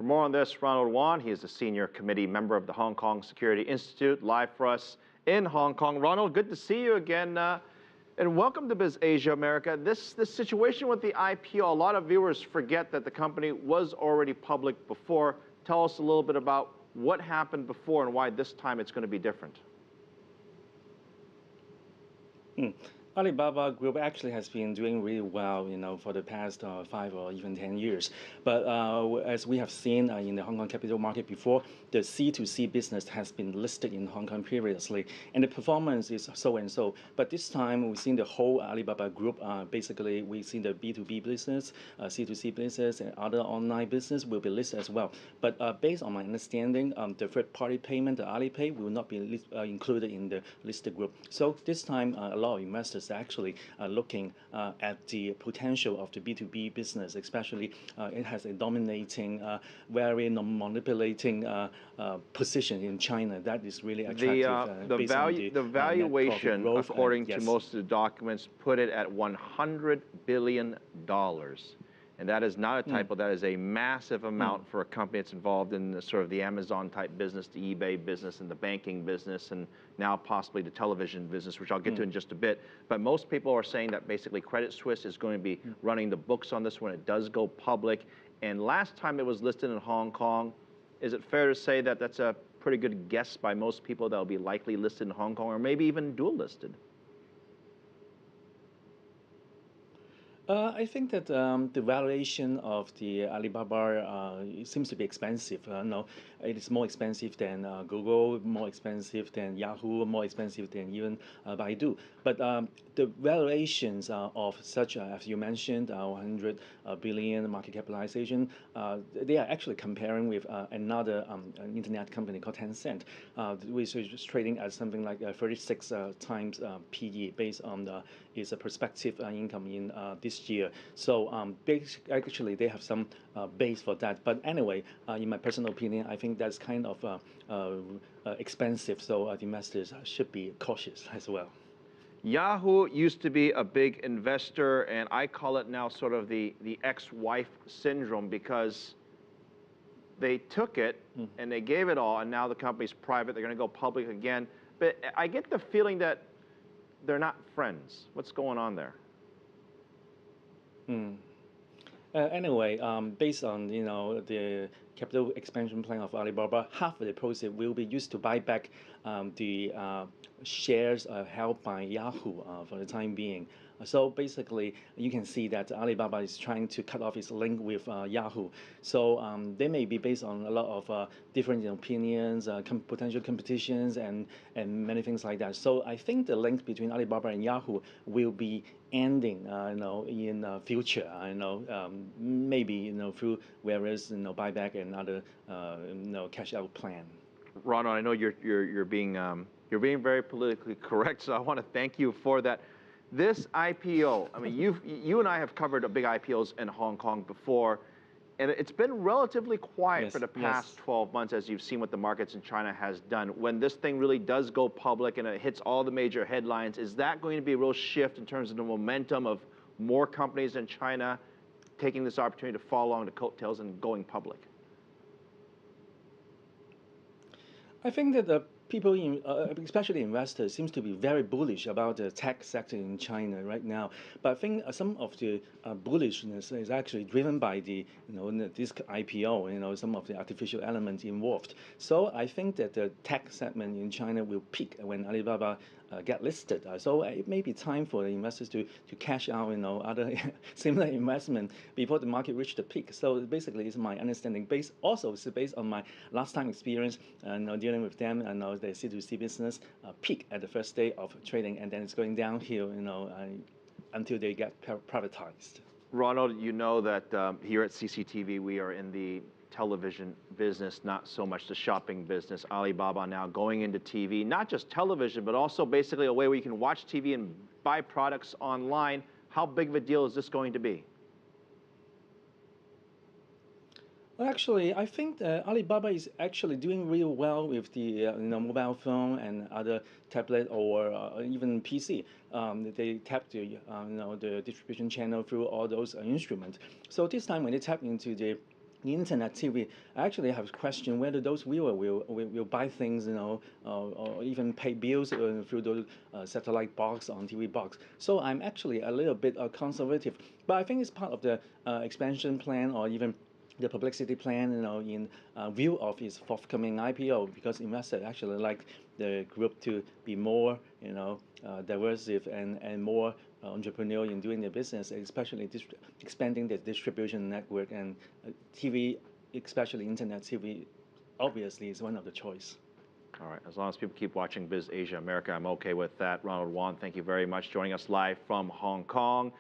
For more on this, Ronald Wan, he is a senior committee member of the Hong Kong Securities Institute, live for us in Hong Kong. Ronald, good to see you again, and welcome to Biz Asia America. This situation with the IPO, a lot of viewers forget that the company was already public before. Tell us a little bit about what happened before and why this time it's going to be different. Alibaba Group actually has been doing really well, for the past 5 or even 10 years. But as we have seen in the Hong Kong capital market before, the C2C business has been listed in Hong Kong previously, and the performance is so and so. But this time, we've seen the whole Alibaba Group. Basically, we've seen the B2B business, C2C business, and other online business will be listed as well. But based on my understanding, the third-party payment, the Alipay, will not be included in the listed group. So this time, a lot of investors actually looking at the potential of the B2B business, especially it has a dominating, very non-manipulating position in China. That is really attractive. The valuation, according to most of the documents, put it at $100 billion. And that is not a typo. That is a massive amount for a company that's involved in the, sort of the Amazon-type business, the eBay business, and the banking business, and now possibly the television business, which I'll get to in just a bit. But most people are saying that basically Credit Suisse is going to be running the books on this when it does go public. And last time it was listed in Hong Kong, is it fair to say that that's a pretty good guess by most people that will be likely listed in Hong Kong, or maybe even dual listed? I think that the valuation of the Alibaba seems to be expensive. No, it is more expensive than Google, more expensive than Yahoo, more expensive than even Baidu. But the valuations of such, as you mentioned, 100 billion market capitalization, they are actually comparing with another internet company called Tencent, which is trading at something like 36 times PE based on its prospective income in this year. So actually they have some base for that. But anyway, in my personal opinion, I think that's kind of expensive. So investors should be cautious as well. Yahoo used to be a big investor, and I call it now sort of the ex-wife syndrome, because they took it and they gave it all, and now the company's private. They're going to go public again. But I get the feeling that they're not friends. What's going on there? Anyway, based on the capital expansion plan of Alibaba, half of the proceeds will be used to buy back the shares held by Yahoo for the time being. So basically, you can see that Alibaba is trying to cut off its link with Yahoo. So they may be based on a lot of different opinions, potential competitions, and many things like that. So I think the link between Alibaba and Yahoo will be ending, in future. Maybe through various buyback and other cash out plan. Ronald, I know you're being very politically correct, so I want to thank you for that. This IPO, I mean, you and I have covered big IPOs in Hong Kong before, and it's been relatively quiet for the past 12 months, as you've seen what the markets in China has done. When this thing really does go public and it hits all the major headlines, is that going to be a real shift in terms of the momentum of more companies in China taking this opportunity to follow along the coattails and going public? I think that the people, especially investors, seems to be very bullish about the tech sector in China right now. But I think some of the bullishness is actually driven by the, this IPO, some of the artificial elements involved. So I think that the tech segment in China will peak when Alibaba get listed. So it may be time for the investors to cash out, other similar investment before the market reach the peak. So basically, it's my understanding. It's based on my last time experience, dealing with them, and the C2C business peak at the first day of trading, and then it's going downhill, until they get privatized. Ronald, you know that here at CCTV, we are in the television business, not so much the shopping business. Alibaba now going into TV, not just television, but also basically a way where you can watch TV and buy products online. How big of a deal is this going to be? Well, actually, I think Alibaba is actually doing really well with the mobile phone and other tablet or even PC. They tap the the distribution channel through all those instruments. So this time when they tap into the internet TV, I actually have a question whether those viewers will buy things, or even pay bills through the satellite box on TV box. So I'm actually a little bit conservative, but I think it's part of the expansion plan or even the publicity plan, in view of its forthcoming IPO, because investors actually like the group to be more, diverse and more entrepreneurial in doing their business, especially expanding the distribution network and TV, especially internet TV, obviously is one of the choice. All right, as long as people keep watching Biz Asia America, I'm okay with that. Ronald Wan, thank you very much joining us live from Hong Kong.